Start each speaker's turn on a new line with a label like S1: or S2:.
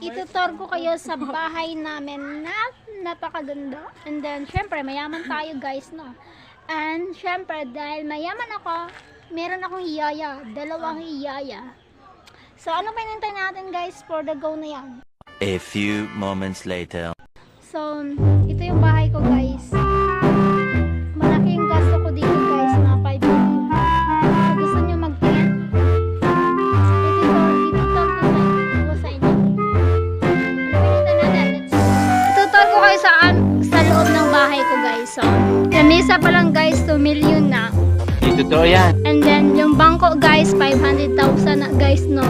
S1: Itutur ko kayo sa bahay namin na napakaganda. And then, syempre, mayaman tayo guys, no? And, syempre, dahil mayaman ako, meron akong hiyaya. 2 hiyaya. So, ano pa hinintay natin guys for the go na yan?
S2: A few moments later.
S1: So, ito yung bahay ko guys. Malaki yung gasto ko dito guys, mga 5 million. So, gusto nyo mag-tent? Itutur ko sa inyo. Itutur ko kayo sa loob ng bahay ko guys. So, lamesa pa lang guys, 2 million na.
S2: Totoo yan.
S1: And then, yung bangko guys, 500,000 na guys, no?